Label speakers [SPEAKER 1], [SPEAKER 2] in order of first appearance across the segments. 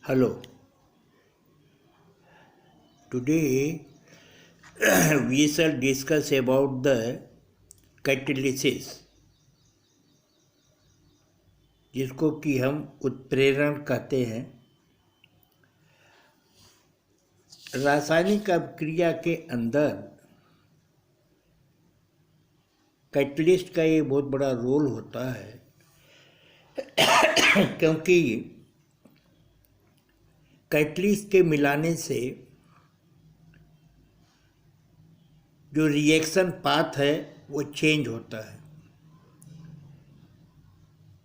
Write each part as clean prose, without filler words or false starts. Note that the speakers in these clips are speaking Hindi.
[SPEAKER 1] Hello. Today we shall discuss about the catalysis, जिसको कि हम उत्प्रेरण कहते हैं। रासायनिक अभिक्रिया के अंदर कैटलिस्ट का ये बहुत बड़ा रोल होता है क्योंकि कैटलिस्ट के मिलाने से जो रिएक्शन पाथ है वो चेंज होता है,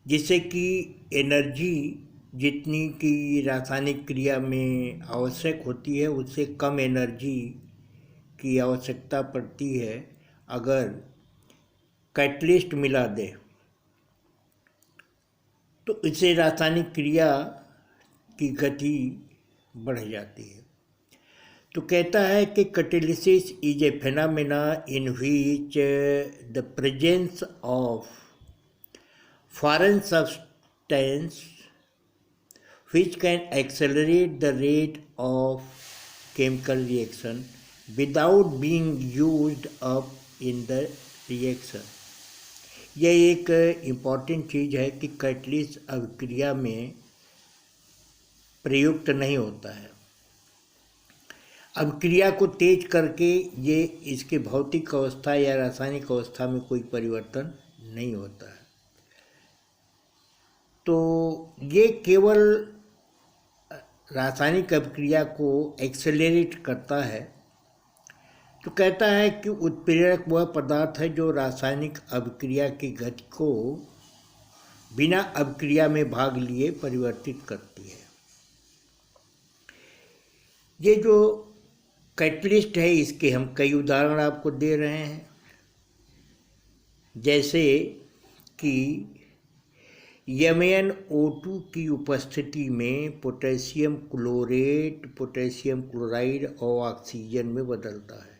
[SPEAKER 1] जिससे कि एनर्जी जितनी की रासायनिक क्रिया में आवश्यक होती है उससे कम एनर्जी की आवश्यकता पड़ती है अगर कैटलिस्ट मिला दे, तो इससे रासायनिक क्रिया की गति बढ़ जाती है। तो कहता है कि catalysis is a phenomena in which the presence of foreign substance which can accelerate the rate of chemical reaction without being used up in the reaction। यह एक इम्पॉर्टेंट चीज़ है कि कैटलिस्ट अभिक्रिया में प्रयुक्त नहीं होता है। अभिक्रिया को तेज करके ये इसके भौतिक अवस्था या रासायनिक अवस्था में कोई परिवर्तन नहीं होता है। तो ये केवल रासायनिक अभिक्रिया को एक्सेलरेट करता है। तो कहता है कि उत्प्रेरक वह पदार्थ है जो रासायनिक अभिक्रिया की गति को बिना अभिक्रिया में भाग लिए परिवर्तित करती है। ये जो कैटलिस्ट है इसके हम कई उदाहरण आपको दे रहे हैं, जैसे कि MnO2 की उपस्थिति में पोटेशियम क्लोरेट पोटेशियम क्लोराइड और ऑक्सीजन में बदलता है।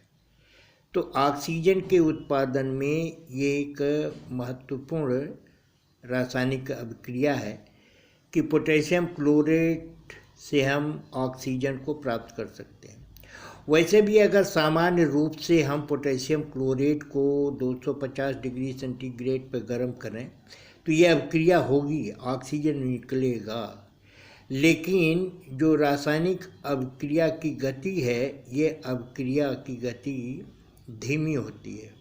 [SPEAKER 1] तो ऑक्सीजन के उत्पादन में ये एक महत्वपूर्ण रासायनिक अभिक्रिया है कि पोटेशियम क्लोरेट से हम ऑक्सीजन को प्राप्त कर सकते हैं। वैसे भी अगर सामान्य रूप से हम पोटेशियम क्लोरेट को 250 डिग्री सेंटीग्रेड पर गर्म करें तो यह अभिक्रिया होगी, ऑक्सीजन निकलेगा। लेकिन जो रासायनिक अभिक्रिया की गति है ये अभिक्रिया की गति धीमी होती है।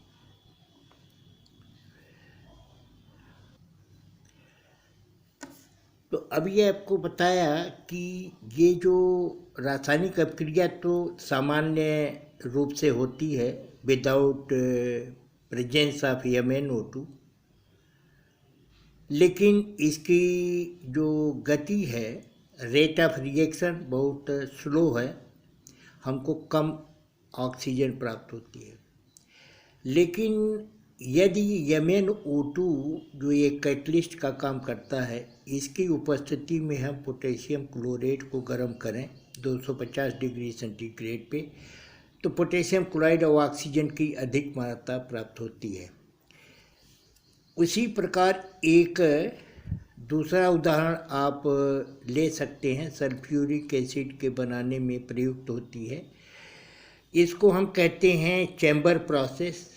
[SPEAKER 1] तो अभी आपको बताया कि ये जो रासायनिक अभिक्रिया तो सामान्य रूप से होती है विदाउट प्रेजेंस ऑफ MnO2, लेकिन इसकी जो गति है रेट ऑफ रिएक्शन बहुत स्लो है, हमको कम ऑक्सीजन प्राप्त होती है। लेकिन यदि MnO2 जो ये कैटलिस्ट का काम करता है इसकी उपस्थिति में हम पोटेशियम क्लोरेट को गर्म करें 250 डिग्री सेंटीग्रेड पे, तो पोटेशियम क्लोराइड और ऑक्सीजन की अधिक मात्रा प्राप्त होती है। उसी प्रकार एक दूसरा उदाहरण आप ले सकते हैं, सल्फ्यूरिक एसिड के बनाने में प्रयुक्त होती है। इसको हम कहते हैं चैम्बर प्रोसेस।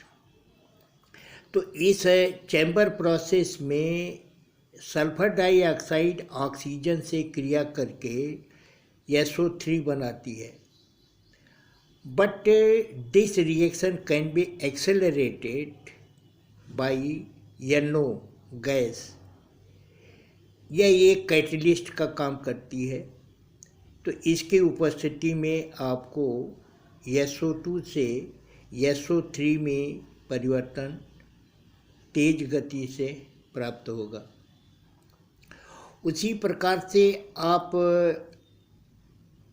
[SPEAKER 1] तो इस चैम्बर प्रोसेस में सल्फर डाइऑक्साइड ऑक्सीजन से क्रिया करके SO3 बनाती है, but this reaction can be accelerated by NO gas. यह एक कैटलिस्ट का काम करती है। तो इसकी उपस्थिति में आपको SO2 से SO3 में परिवर्तन तेज गति से प्राप्त होगा। उसी प्रकार से आप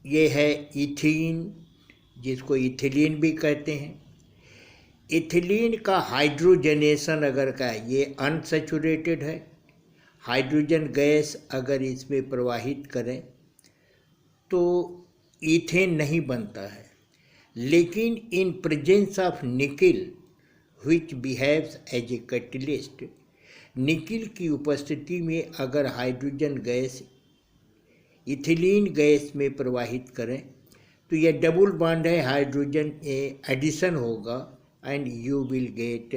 [SPEAKER 1] ये है इथीन, जिसको इथिलीन भी कहते हैं। इथिलीन का हाइड्रोजनेशन अगर का है, ये अनसैचुरेटेड है। हाइड्रोजन गैस अगर इसमें प्रवाहित करें तो ईथेन नहीं बनता है। लेकिन in presence of nickel which behaves as a catalyst, nickel की उपस्थिति में अगर हाइड्रोजन गैस इथिलीन गैस में प्रवाहित करें तो यह डबल बॉन्ड है, हाइड्रोजन एडिशन होगा and you will get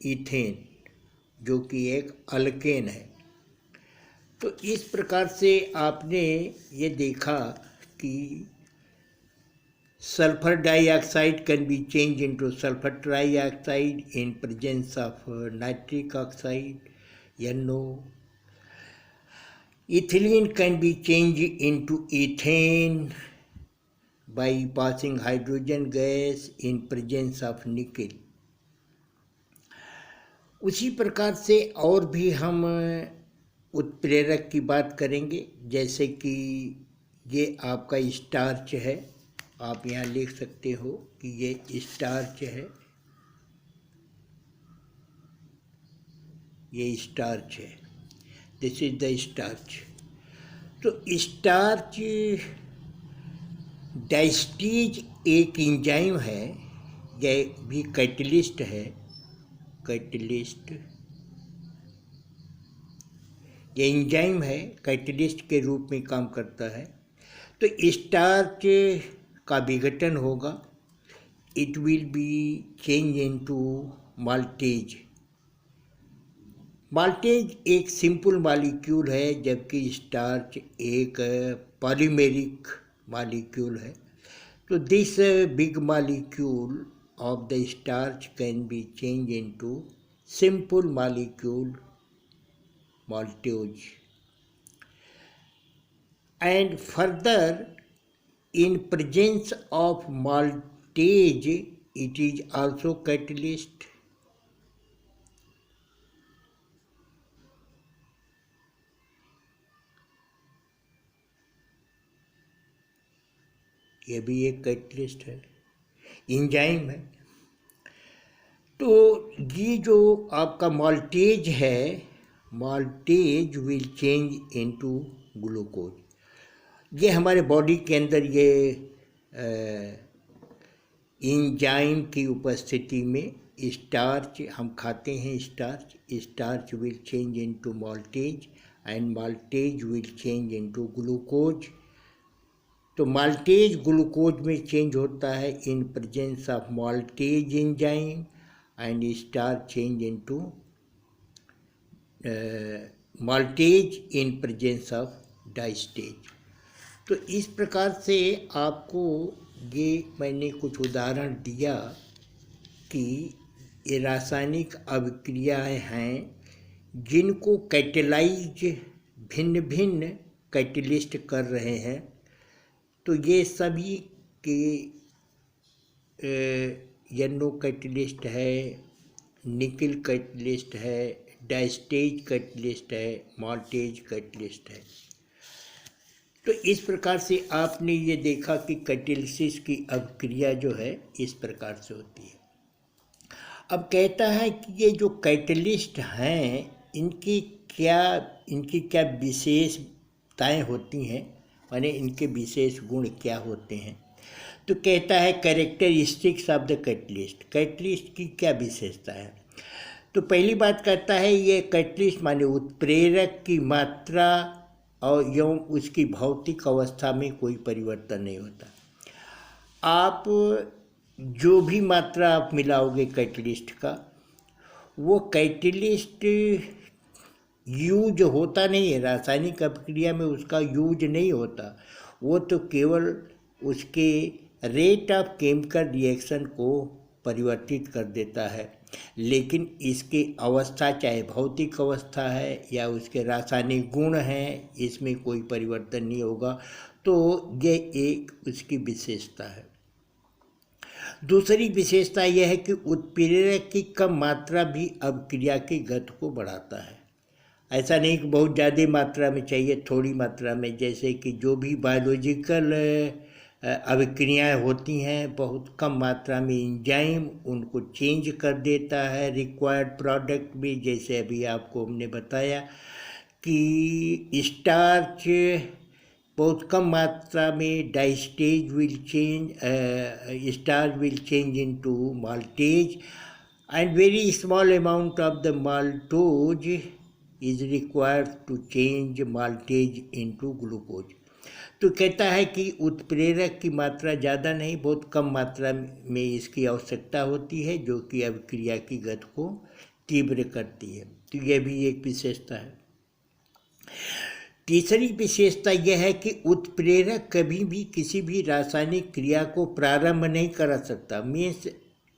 [SPEAKER 1] ethane जो कि एक अल्केन है। तो इस प्रकार से आपने ये देखा कि sulphur dioxide can be change into sulphur trioxide in presence of nitric oxide NO। Ethylene can be changed into ethane by passing hydrogen gas in presence of nickel। उसी प्रकार से और भी हम उत्प्रेरक की बात करेंगे, जैसे कि ये आपका स्टार्च है, आप यहाँ लिख सकते हो कि ये स्टार्च है, ये स्टार्च है, दिस इज द स्टार्च। तो स्टार्च डायस्टीज एक एंजाइम है, यह भी कैटलिस्ट है, कैटलिस्ट ये एंजाइम है, कैटलिस्ट के रूप में काम करता है। तो स्टार्च का विघटन होगा, it will be change into maltase. Maltase एक सिंपल मॉलिक्यूल है, जबकि स्टार्च एक पॉलीमेरिक मॉलिक्यूल है। तो this big molecule of the starch can be change into simple molecule maltose, and further in presence of maltase it is also catalyst। यह भी एक कैटलिस्ट है, एंजाइम है। तो ये जो आपका माल्टेज है, maltase will change into glucose. ये हमारे बॉडी के अंदर ये एंजाइम की उपस्थिति में स्टार्च हम खाते हैं, starch will change into maltase and maltase will change into glucose. तो माल्टेज ग्लूकोज में चेंज होता है इन presence of maltase enzyme and starch change into maltase in presence of diastase. तो इस प्रकार से आपको ये मैंने कुछ उदाहरण दिया कि ये रासायनिक अभिक्रियाएं हैं जिनको कैटेलाइज भिन्न भिन्न कैटलिस्ट कर रहे हैं। तो ये सभी के NO कैटलिस्ट है, निकल कैटलिस्ट है, डाइस्टेज कैटलिस्ट है, माल्टेज कैटलिस्ट है। तो इस प्रकार से आपने ये देखा कि कैटालिसिस की अभिक्रिया जो है इस प्रकार से होती है। अब कहता है कि ये जो कैटलिस्ट हैं इनकी क्या विशेषताएं होती हैं, माने इनके विशेष गुण क्या होते हैं। तो कहता है characteristics of the catalyst, catalyst की क्या विशेषता है। तो पहली बात कहता है ये कैटलिस्ट माने उत्प्रेरक की मात्रा और एवं उसकी भौतिक अवस्था में कोई परिवर्तन नहीं होता। आप जो भी मात्रा आप मिलाओगे कैटलिस्ट का, वो कैटलिस्ट यूज होता नहीं है, रासायनिक अभिक्रिया में उसका यूज नहीं होता, वो तो केवल उसके रेट ऑफ केमिकल रिएक्शन को परिवर्तित कर देता है। लेकिन इसकी अवस्था चाहे भौतिक अवस्था है या उसके रासायनिक गुण हैं, इसमें कोई परिवर्तन नहीं होगा। तो ये एक उसकी विशेषता है। दूसरी विशेषता यह है कि उत्प्रेरक की कम मात्रा भी अभिक्रिया की गति को बढ़ाता है। ऐसा नहीं कि बहुत ज़्यादा मात्रा में चाहिए, थोड़ी मात्रा में, जैसे कि जो भी बायोलॉजिकल अभिक्रियाएँ होती हैं बहुत कम मात्रा में एंजाइम उनको चेंज कर देता है रिक्वायर्ड प्रोडक्ट में। जैसे अभी आपको हमने बताया कि स्टार्च बहुत कम मात्रा में diastase will change, starch will change into maltase and very small amount of the maltose is required to change maltase into glucose. तो कहता है कि उत्प्रेरक की मात्रा ज़्यादा नहीं, बहुत कम मात्रा में इसकी आवश्यकता होती है, जो कि अभिक्रिया की गति को तीव्र करती है। तो यह भी एक विशेषता है। तीसरी विशेषता यह है कि उत्प्रेरक कभी भी किसी भी रासायनिक क्रिया को प्रारंभ नहीं करा सकता। Means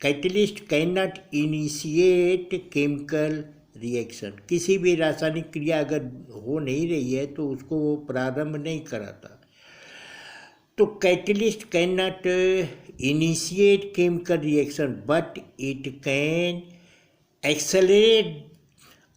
[SPEAKER 1] catalyst can not initiate chemical reaction. किसी भी रासायनिक क्रिया अगर हो नहीं रही है तो उसको वो प्रारंभ नहीं कराता। तो catalyst can not initiate chemical reaction but it can accelerate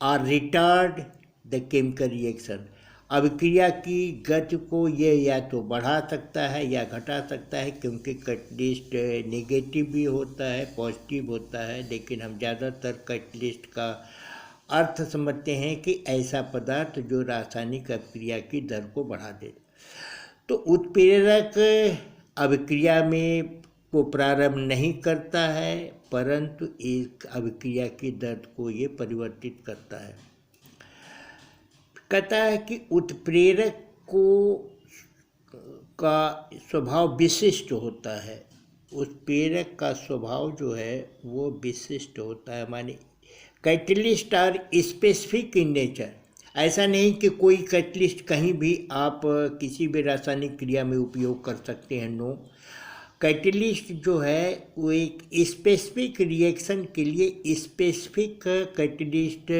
[SPEAKER 1] और रिटार्ड द केमिकल रिएक्शन। अभिक्रिया की गति को ये या तो बढ़ा सकता है या घटा सकता है, क्योंकि कैटलिस्ट नेगेटिव भी होता है, पॉजिटिव होता है, लेकिन हम ज़्यादातर कैटलिस्ट का अर्थ समझते हैं कि ऐसा पदार्थ जो रासायनिक अभिक्रिया की दर को बढ़ा दे। तो उत्प्रेरक अभिक्रिया में को प्रारंभ नहीं करता है, परंतु एक अभिक्रिया की दर को ये परिवर्तित करता है। कहता है कि उत्प्रेरक का स्वभाव विशिष्ट होता है। उत्प्रेरक का स्वभाव जो है वो विशिष्ट होता है, माने catalyst are specific in nature. ऐसा नहीं कि कोई कैटलिस्ट कहीं भी आप किसी भी रासायनिक क्रिया में उपयोग कर सकते हैं। नो, कैटलिस्ट जो है वो एक स्पेसिफिक रिएक्शन के लिए स्पेसिफिक कैटलिस्ट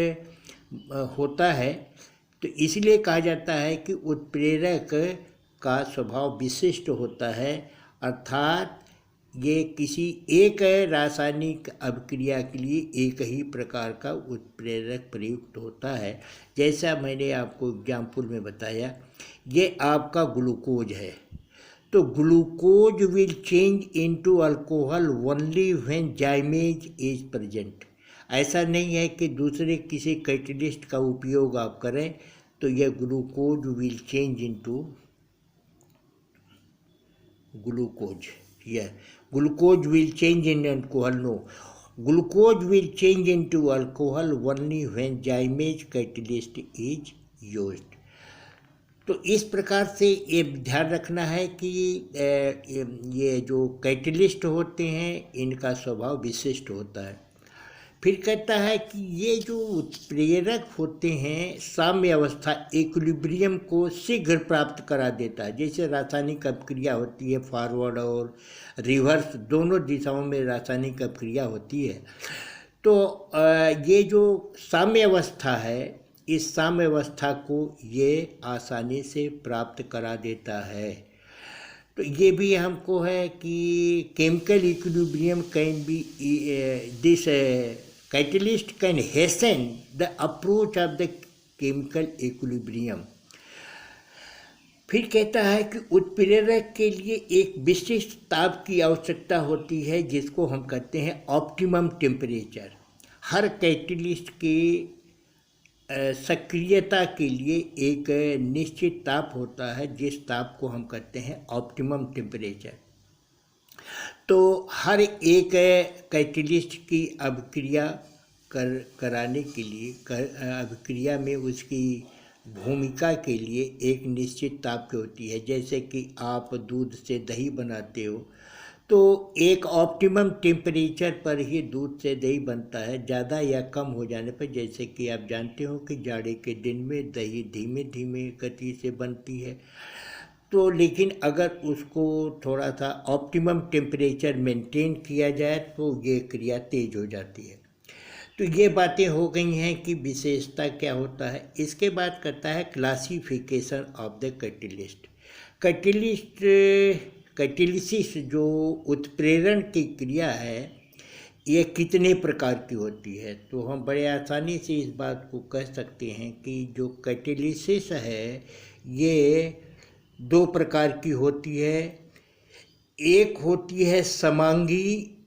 [SPEAKER 1] होता है। तो इसलिए कहा जाता है कि उत्प्रेरक का स्वभाव विशिष्ट होता है, अर्थात ये किसी एक रासायनिक अभिक्रिया के लिए एक ही प्रकार का उत्प्रेरक प्रयुक्त होता है। जैसा मैंने आपको एग्जाम्पल में बताया, ये आपका ग्लूकोज है, तो glucose will change into alcohol only when जाइमेज is present. ऐसा नहीं है कि दूसरे किसी कैटलिस्ट का उपयोग आप करें तो यह glucose will change into glucose, यह glucose will change in alcohol. No, glucose will change into alcohol only when zymase catalyst is used. तो इस प्रकार से ये ध्यान रखना है कि ये जो कैटलिस्ट होते हैं इनका स्वभाव विशिष्ट होता है। फिर कहता है कि ये जो उत्प्रेरक होते हैं साम्य अवस्था इक्विलिब्रियम को शीघ्र प्राप्त करा देता है। जैसे रासायनिक अभिक्रिया होती है, फॉरवर्ड और रिवर्स दोनों दिशाओं में रासायनिक अभिक्रिया होती है। तो ये जो साम्य अवस्था है, इस साम्य अवस्था को ये आसानी से प्राप्त करा देता है। तो ये भी हमको है कि chemical equilibrium can be this catalyst can हेसन the approach of the chemical equilibrium. फिर कहता है कि उत्प्रेरक के लिए एक विशिष्ट ताप की आवश्यकता होती है, जिसको हम कहते हैं ऑप्टिमम टेम्परेचर। हर कैटलिस्ट के सक्रियता के लिए एक निश्चित ताप होता है, जिस ताप को हम कहते हैं ऑप्टिमम टेम्परेचर। तो हर एक कैटलिस्ट की अभिक्रिया कराने के लिए अभिक्रिया में उसकी भूमिका के लिए एक निश्चित ताप की होती है। जैसे कि आप दूध से दही बनाते हो तो एक ऑप्टिमम टेम्परेचर पर ही दूध से दही बनता है। ज़्यादा या कम हो जाने पर, जैसे कि आप जानते हो कि जाड़े के दिन में दही धीमे धीमे गति से बनती है, तो लेकिन अगर उसको थोड़ा सा ऑप्टिमम टेम्परेचर मेंटेन किया जाए तो ये क्रिया तेज हो जाती है। तो ये बातें हो गई हैं कि विशेषता क्या होता है। इसके बाद करता है classification of the catalyst. Catalysis जो उत्प्रेरण की क्रिया है ये कितने प्रकार की होती है, तो हम बड़े आसानी से इस बात को कह सकते हैं कि जो कैटलिसिस है ये दो प्रकार की होती है। एक होती है समांगी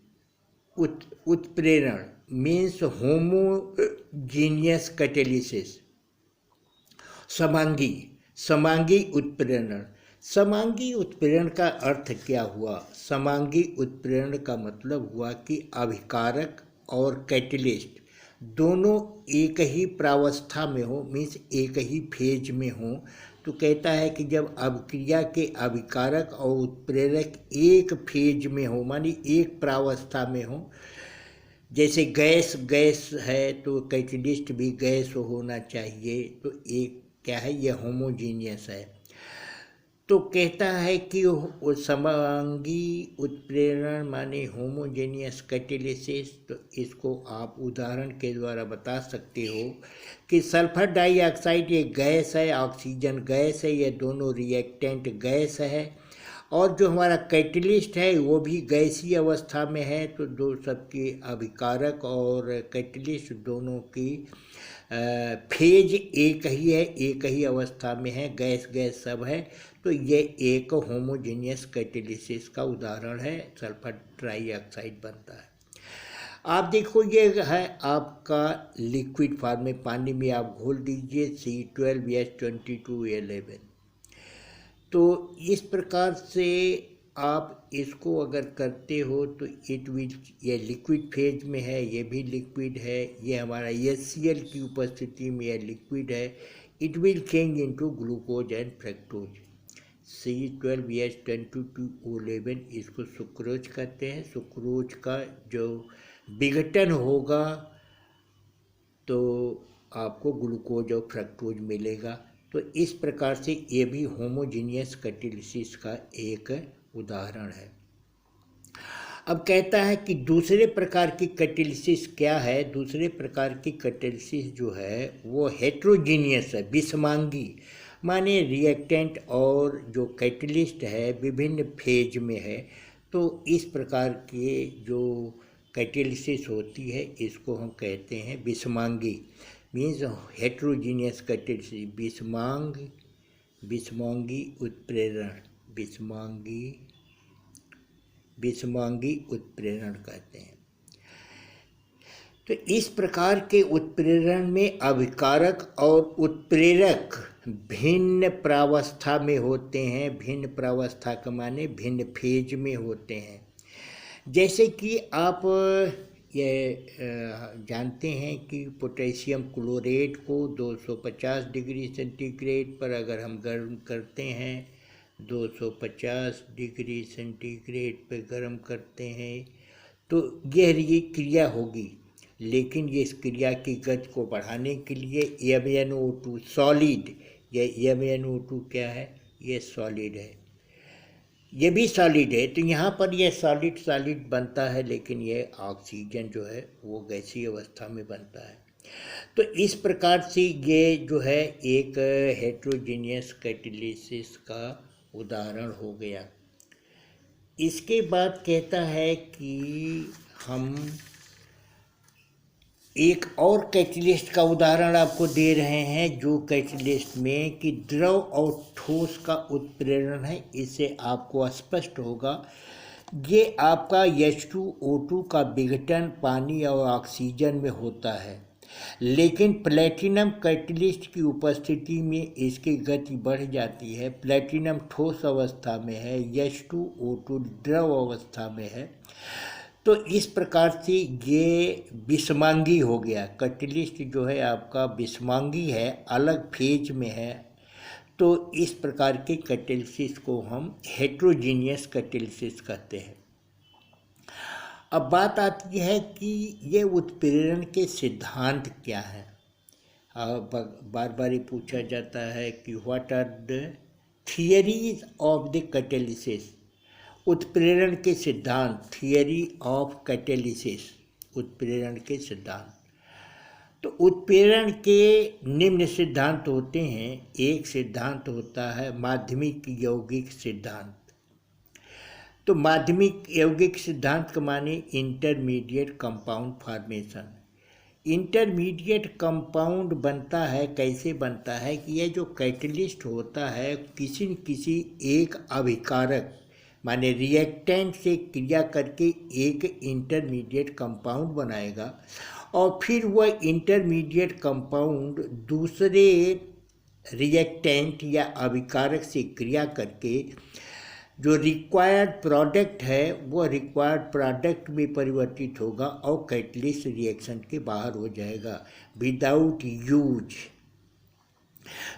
[SPEAKER 1] उत्प्रेरण, मीन्स होमोजीनियस कैटलिसिस। समांगी उत्प्रेरण। समांगी उत्प्रेरण का अर्थ क्या हुआ? समांगी उत्प्रेरण का मतलब हुआ कि अभिकारक और कैटलिस्ट दोनों एक ही प्रावस्था में हो, मीन्स एक ही फेज में हो, तो कहता है कि जब अभिक्रिया के अभिकारक और उत्प्रेरक एक फेज में हो, मानी एक प्रावस्था में हो, जैसे गैस गैस है तो कैटलिस्ट भी गैस होना चाहिए, तो एक क्या है, यह होमोजीनियस है। तो कहता है कि समअंगी उत्प्रेरण माने होमोजेनियस कैटेलिसिस। तो इसको आप उदाहरण के द्वारा बता सकते हो कि सल्फर डाइऑक्साइड ये गैस है, ऑक्सीजन गैस है, ये दोनों रिएक्टेंट गैस है, और जो हमारा कैटलिस्ट है वो भी गैसीय अवस्था में है। तो दो सबके अभिकारक और कैटलिस्ट दोनों की फेज एक ही है, एक ही अवस्था में है, गैस गैस सब है। तो ये एक होमोजेनियस कैटेलिसिस का उदाहरण है, सल्फर ट्राइऑक्साइड बनता है। आप देखो ये है आपका लिक्विड फॉर्म में, पानी में आप घोल दीजिए C12H2211। तो इस प्रकार से आप इसको अगर करते हो तो इट विल, ये लिक्विड फेज में है, ये भी लिक्विड है, ये हमारा HCl की उपस्थिति में यह लिक्विड है, it will change into glucose and fructose. C12H22O11 इसको सुक्रोज कहते हैं। सुक्रोज का जो विघटन होगा तो आपको ग्लूकोज और फ्रक्टोज मिलेगा। तो इस प्रकार से ये भी होमोजीनियस कैटेलिसिस का एक उदाहरण है। अब कहता है कि दूसरे प्रकार की कैटेलिसिस क्या है। दूसरे प्रकार की कैटेलिसिस जो है वो हेट्रोजीनियस है, विषमांगी, माने रिएक्टेंट और जो कैटलिस्ट है विभिन्न फेज में है। तो इस प्रकार के जो कैटेलिसिस होती है इसको हम कहते हैं विषमांगी, मीन्स हेट्रोजीनियस कैटेलिसिस। विषमांगी उत्प्रेरण, विषमांगी उत्प्रेरण कहते हैं। तो इस प्रकार के उत्प्रेरण में अभिकारक और उत्प्रेरक भिन्न प्रावस्था में होते हैं। भिन्न प्रावस्था का माने भिन्न फेज में होते हैं। जैसे कि आप ये जानते हैं कि पोटेशियम क्लोरेट को 250 डिग्री सेंटीग्रेड पर अगर हम गर्म करते हैं, 250 डिग्री सेंटीग्रेड पर गर्म करते हैं तो यह क्रिया होगी। लेकिन ये इस क्रिया की गति को बढ़ाने के लिए MnO2 सॉलिड, ये MnO2 क्या है, ये सॉलिड है, ये भी सॉलिड है। तो यहाँ पर यह सॉलिड बनता है, लेकिन ये ऑक्सीजन जो है वो गैसीय अवस्था में बनता है। तो इस प्रकार से ये जो है एक हेट्रोजीनियस कैटेलिसिस का उदाहरण हो गया। इसके बाद कहता है कि हम एक और कैटेलिस्ट का उदाहरण आपको दे रहे हैं, जो कैटेलिस्ट में कि द्रव और ठोस का उत्प्रेरण है। इससे आपको स्पष्ट होगा, ये आपका H2O2 का विघटन पानी और ऑक्सीजन में होता है, लेकिन प्लैटिनम कैटेलिस्ट की उपस्थिति में इसकी गति बढ़ जाती है। प्लैटिनम ठोस अवस्था में है, H2O2 द्रव अवस्था में है। तो इस प्रकार से ये विषमांगी हो गया। कैटेलिस्ट जो है आपका विषमांगी है, अलग फेज में है। तो इस प्रकार के कैटेलिसिस को हम हेट्रोजीनियस कैटेलिसिस कहते हैं। अब बात आती है कि ये उत्प्रेरण के सिद्धांत क्या हैं। बार बार ये पूछा जाता है कि what are the theories of the catalysis. उत्प्रेरण के सिद्धांत, थियरी ऑफ कैटेलिसिस, उत्प्रेरण के सिद्धांत। तो उत्प्रेरण के निम्न सिद्धांत होते हैं। एक सिद्धांत होता है माध्यमिक यौगिक सिद्धांत। तो माध्यमिक यौगिक सिद्धांत का माने intermediate compound formation. Intermediate compound बनता है, कैसे बनता है कि यह जो कैटेलिस्ट होता है किसी न किसी एक अभिकारक माने रिएक्टेंट से क्रिया करके एक इंटरमीडिएट कंपाउंड बनाएगा, और फिर वह इंटरमीडिएट कंपाउंड दूसरे रिएक्टेंट या अभिकारक से क्रिया करके जो रिक्वायर्ड प्रोडक्ट है वो रिक्वायर्ड प्रोडक्ट में परिवर्तित होगा और कैटलिस्ट रिएक्शन के बाहर हो जाएगा विदाउट यूज।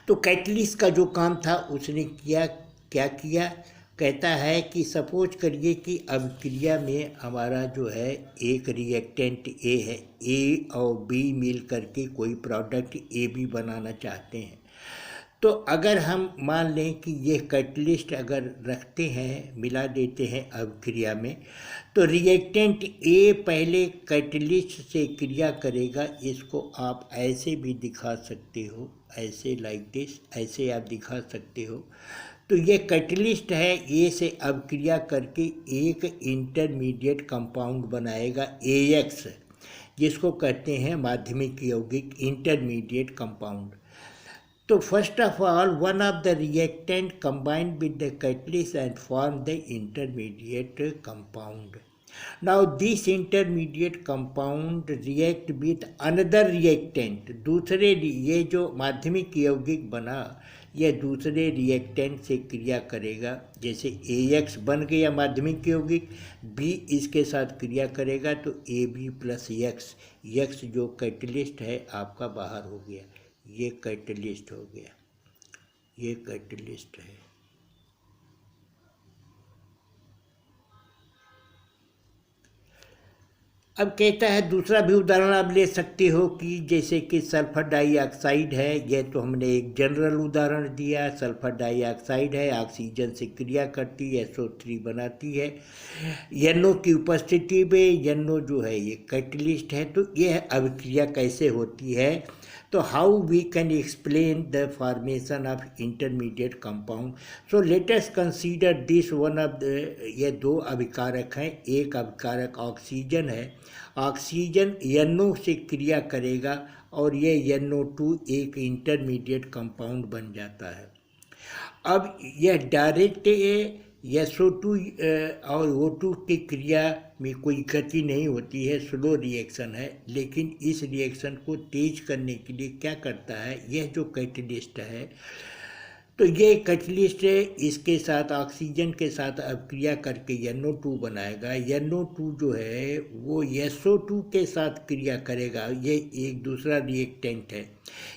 [SPEAKER 1] तो कैटलिस्ट का जो काम था उसने क्या किया, कहता है कि सपोज करिए कि अभिक्रिया में हमारा जो है एक रिएक्टेंट ए है, ए और बी मिल करके कोई प्रोडक्ट ए बी बनाना चाहते हैं। तो अगर हम मान लें कि ये कैटलिस्ट अगर रखते हैं, मिला देते हैं अभिक्रिया में, तो रिएक्टेंट ए पहले कैटलिस्ट से क्रिया करेगा। इसको आप ऐसे भी दिखा सकते हो, ऐसे लाइक दिस, ऐसे आप दिखा सकते हो। तो ये कैटलिस्ट है, ए से अभिक्रिया करके एक इंटरमीडिएट कंपाउंड बनाएगा AX, जिसको कहते हैं माध्यमिक यौगिक इंटरमीडिएट कंपाउंड। तो first of all one of the reactant combined with the catalyst and form the intermediate compound. Now this intermediate compound react with another reactant, दूसरे, ये जो माध्यमिक यौगिक बना यह दूसरे रिएक्टेंट से क्रिया करेगा। जैसे AX बन गया माध्यमिक यौगिक, B इसके साथ क्रिया करेगा तो AB प्लस X जो कैटलिस्ट है आपका बाहर हो गया, ये कैटलिस्ट हो गया, ये कैटलिस्ट है। अब कहता है दूसरा भी उदाहरण आप ले सकते हो कि जैसे कि सल्फर डाइऑक्साइड है, यह तो हमने एक जनरल उदाहरण दिया। सल्फर डाइऑक्साइड है, ऑक्सीजन से क्रिया करती है, SO3 बनाती है। NO की उपस्थिति में, NO जो है ये कैटलिस्ट है। तो यह अभिक्रिया कैसे होती है, तो how we can explain the formation of intermediate compound. So let us consider this one of the, ये दो अभिकारक हैं। एक अभिकारक ऑक्सीजन है, ऑक्सीजन NO से क्रिया करेगा और ये NO2 एक इंटरमीडिएट कंपाउंड बन जाता है। अब यह डायरेक्ट SO2 और O2 की क्रिया में कोई गति नहीं होती है, स्लो रिएक्शन है। लेकिन इस रिएक्शन को तेज करने के लिए क्या करता है यह जो कैटलिस्ट है, तो ये कैटलिस्ट इसके साथ ऑक्सीजन के साथ अभिक्रिया करके NO2 बनाएगा। NO2 जो है वो SO2 के साथ क्रिया करेगा, ये एक दूसरा रिएक्टेंट है,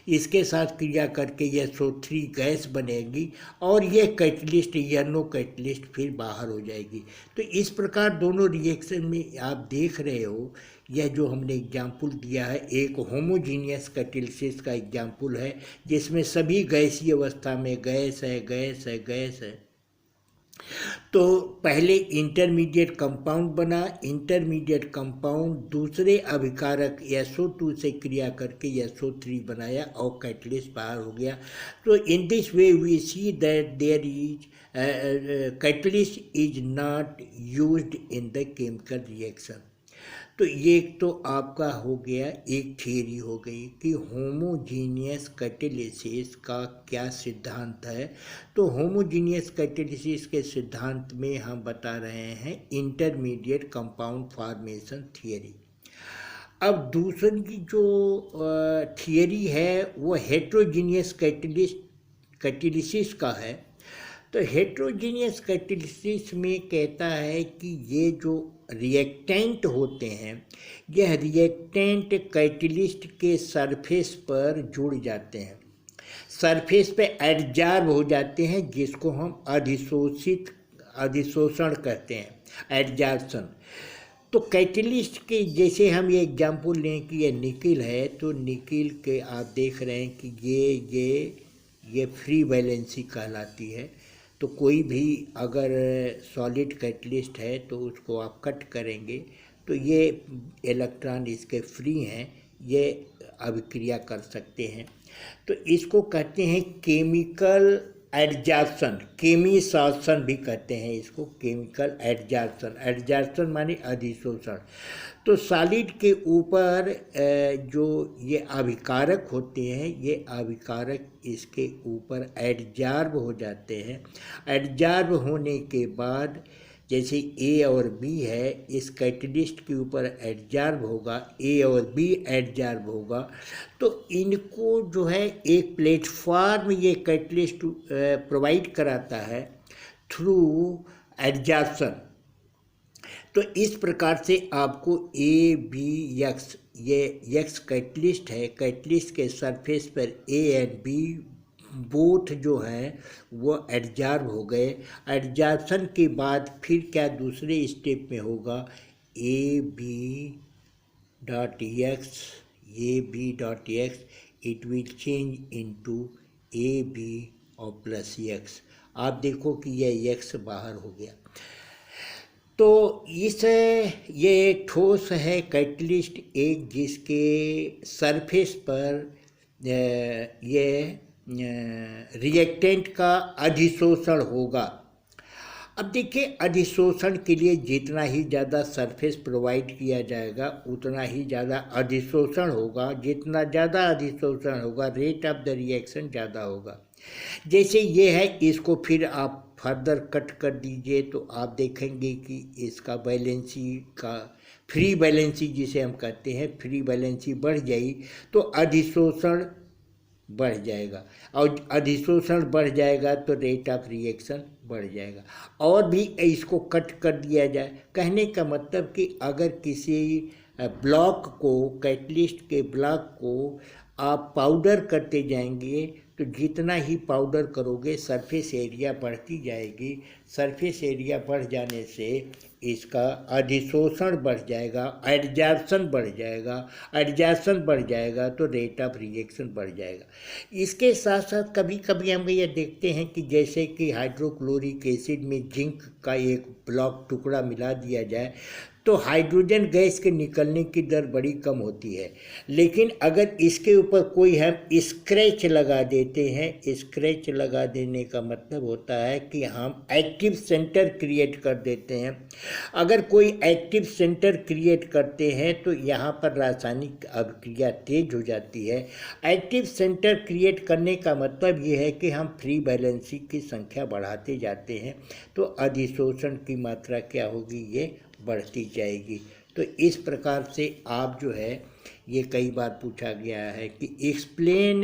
[SPEAKER 1] इसके साथ क्रिया करके SO3 गैस बनेगी और ये कैटलिस्ट NO कैटलिस्ट फिर बाहर हो जाएगी। तो इस प्रकार दोनों रिएक्शन में आप देख रहे हो, यह जो हमने एग्जाम्पल दिया है एक होमोजीनियस कैटलिसिस का एग्जाम्पल है, जिसमें सभी गैसीय अवस्था में गैस है। तो पहले इंटरमीडिएट कंपाउंड बना, इंटरमीडिएट कंपाउंड दूसरे अभिकारक SO2 से क्रिया करके SO3 बनाया और कैटलिस्ट बाहर हो गया। तो in this way we see that there is catalyst is not used in the chemical reaction. तो ये तो आपका हो गया, एक थियरी हो गई कि होमोजीनियस कैटालिसिस का क्या सिद्धांत है। तो होमोजीनियस कैटालिसिस के सिद्धांत में हम बता रहे हैं इंटरमीडिएट कंपाउंड फॉर्मेशन थियरी। अब दूसरी जो थियरी है वो हेट्रोजीनियस कैटालिसिस का है। तो हेट्रोजीनियस कैटालिसिस में कहता है कि ये जो रिएक्टेंट होते हैं यह रिएक्टेंट कैटलिस्ट के सरफेस पर जुड़ जाते हैं, सरफेस पे एडजॉर्ब हो जाते हैं, जिसको हम अधिशोषण कहते हैं, एडजॉर्प्शन। तो कैटलिस्ट के जैसे हम ये एग्जांपल लें कि ये निकिल है, तो निकिल के आप देख रहे हैं कि ये फ्री वैलेंसी कहलाती है। तो कोई भी अगर सॉलिड कैटलिस्ट है तो उसको आप कट करेंगे तो ये इलेक्ट्रॉन इसके फ्री हैं, ये अभिक्रिया कर सकते हैं। तो इसको कहते हैं केमिकल एडजॉर्प्शन, केमिसॉर्प्शन भी कहते हैं इसको, केमिकल एडजॉर्प्शन। एडजॉर्प्शन माने अधिशोषण। तो सॉलिड के ऊपर जो ये अभिकारक होते हैं, ये अभिकारक इसके ऊपर एडजॉर्ब हो जाते हैं। एडजॉर्ब होने के बाद जैसे A और B है, इस कैटलिस्ट के ऊपर एडजॉर्ब होगा, A और B एडजॉर्ब होगा। तो इनको जो है एक प्लेटफॉर्म ये कैटलिस्ट प्रोवाइड कराता है। Through adsorption. तो इस प्रकार से आपको ए बी एक्स, ये एक्स कैटलिस्ट है, कैटलिस्ट के सरफेस पर ए एंड बी बोथ जो हैं वो एडजॉर्ब हो गए। एडजॉर्प्शन के बाद फिर क्या दूसरे स्टेप में होगा, A B dot X, A B dot X it will change into A B और प्लस एक्स। आप देखो कि यह एक्स बाहर हो गया। तो इस ये एक ठोस है कैटलिस्ट एक, जिसके सरफेस पर ये रिएक्टेंट का अधिशोषण होगा। अब देखिए, अधिशोषण के लिए जितना ही ज़्यादा सरफेस प्रोवाइड किया जाएगा उतना ही ज़्यादा अधिशोषण होगा। जितना ज़्यादा अधिशोषण होगा रेट ऑफ द रिएक्शन ज़्यादा होगा। जैसे ये है, इसको फिर आप फर्दर कट कर दीजिए तो आप देखेंगे कि इसका वैलेंसी का फ्री वैलेंसी जिसे हम कहते हैं, फ्री वैलेंसी बढ़ जाएगी तो अधिशोषण बढ़ जाएगा, और अधिशोषण बढ़ जाएगा तो रेट ऑफ रिएक्शन बढ़ जाएगा। और भी इसको कट कर दिया जाए, कहने का मतलब कि अगर किसी ब्लॉक को, कैटलिस्ट के ब्लॉक को आप पाउडर करते जाएंगे तो जितना ही पाउडर करोगे सरफेस एरिया बढ़ती जाएगी। सरफेस एरिया बढ़ जाने से इसका अधिशोषण बढ़ जाएगा, एडजॉर्प्शन बढ़ जाएगा। एडजॉर्प्शन बढ़ जाएगा तो रेट ऑफ रिएक्शन बढ़ जाएगा। इसके साथ साथ कभी कभी हम ये देखते हैं कि जैसे कि हाइड्रोक्लोरिक एसिड में जिंक का एक ब्लॉक टुकड़ा मिला दिया जाए तो हाइड्रोजन गैस के निकलने की दर बड़ी कम होती है। लेकिन अगर इसके ऊपर कोई हम स्क्रैच लगा देते हैं, स्क्रैच लगा देने का मतलब होता है कि हम एक्टिव सेंटर क्रिएट कर देते हैं। अगर कोई एक्टिव सेंटर क्रिएट करते हैं तो यहाँ पर रासायनिक अभिक्रिया तेज हो जाती है। एक्टिव सेंटर क्रिएट करने का मतलब ये है कि हम फ्री वैलेंसी की संख्या बढ़ाते जाते हैं तो अधिशोषण की मात्रा क्या होगी, ये बढ़ती जाएगी। तो इस प्रकार से आप जो है, ये कई बार पूछा गया है कि explain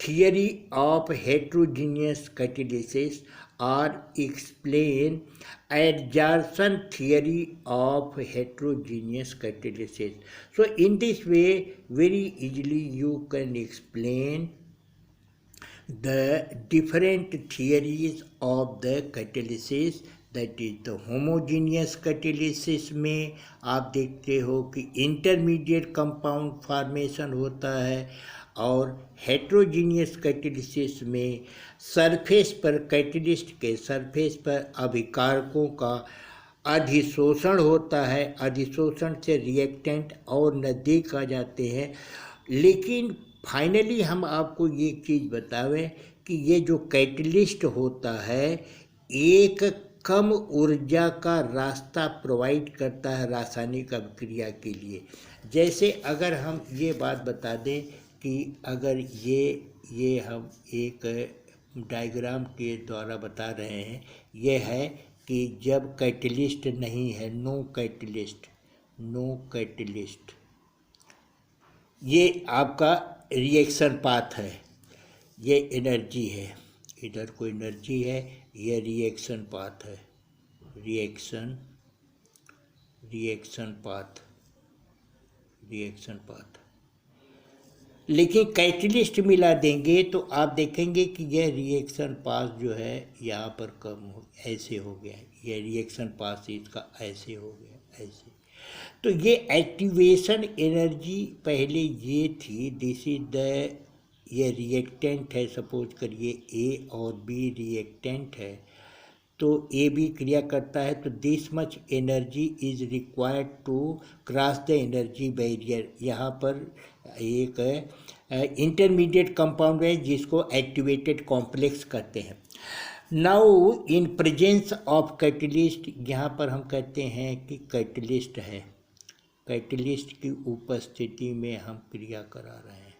[SPEAKER 1] theory of heterogeneous catalysis और explain adsorption theory of heterogeneous catalysis. So in this way very easily you can explain the different theories of the catalysis, that is the homogeneous catalysis में आप देखते हो कि इंटरमीडिएट कंपाउंड फॉर्मेशन होता है, और हेट्रोजीनियस कैटालिसिस में सरफेस पर, कैटालिस्ट के सरफेस पर अभिकारकों का अधिशोषण होता है। अधिशोषण से रिएक्टेंट और नज़दीक आ जाते हैं। लेकिन फाइनली हम आपको ये चीज़ बतावें कि ये जो कैटालिस्ट होता है एक कम ऊर्जा का रास्ता प्रोवाइड करता है रासायनिक अभिक्रिया के लिए। जैसे अगर हम ये बात बता दें कि अगर ये हम एक डायग्राम के द्वारा बता रहे हैं, ये है कि जब कैटालिस्ट नहीं है, नो कैटालिस्ट, ये आपका रिएक्शन पाथ है, ये एनर्जी है, इधर कोई एनर्जी है, ये रिएक्शन पाथ है, रिएक्शन पाथ। लेकिन कैटालिस्ट मिला देंगे तो आप देखेंगे कि यह रिएक्शन पाथ जो है यहाँ पर कम हो, ऐसे हो गया, यह रिएक्शन पाथ इसका ऐसे हो गया, ऐसे। तो ये एक्टिवेशन एनर्जी पहले ये थी, दिस इज द, ये रिएक्टेंट है, सपोज करिए ए और बी रिएक्टेंट है, तो ए बी क्रिया करता है तो this much energy is required to cross the energy barrier. यहाँ पर एक इंटरमीडिएट कंपाउंड है जिसको एक्टिवेटेड कॉम्प्लेक्स कहते हैं। Now in presence of catalyst, यहाँ पर हम कहते हैं कि कैटालिस्ट है, कैटालिस्ट की उपस्थिति में हम क्रिया करा रहे हैं,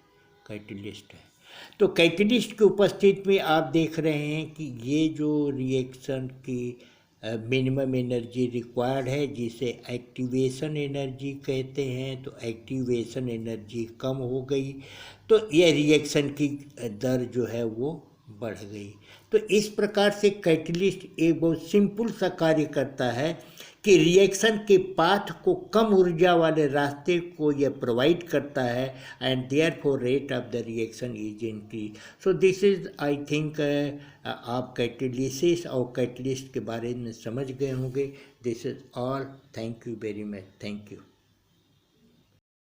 [SPEAKER 1] कैटालिस्ट है। तो कैटालिस्ट की उपस्थिति में आप देख रहे हैं कि ये जो रिएक्शन की मिनिमम एनर्जी रिक्वायर्ड है जिसे एक्टिवेशन एनर्जी कहते हैं, तो एक्टिवेशन एनर्जी कम हो गई तो ये रिएक्शन की दर जो है वो बढ़ गई। तो इस प्रकार से कैटलिस्ट एक बहुत सिंपल सा कार्य करता है कि रिएक्शन के पाथ को कम ऊर्जा वाले रास्ते को यह प्रोवाइड करता है, and therefore rate of the reaction is increase. So this is I think आप कैटेलिसिस और कैटलिस्ट के बारे में समझ गए होंगे। This is all, thank you very much, thank you.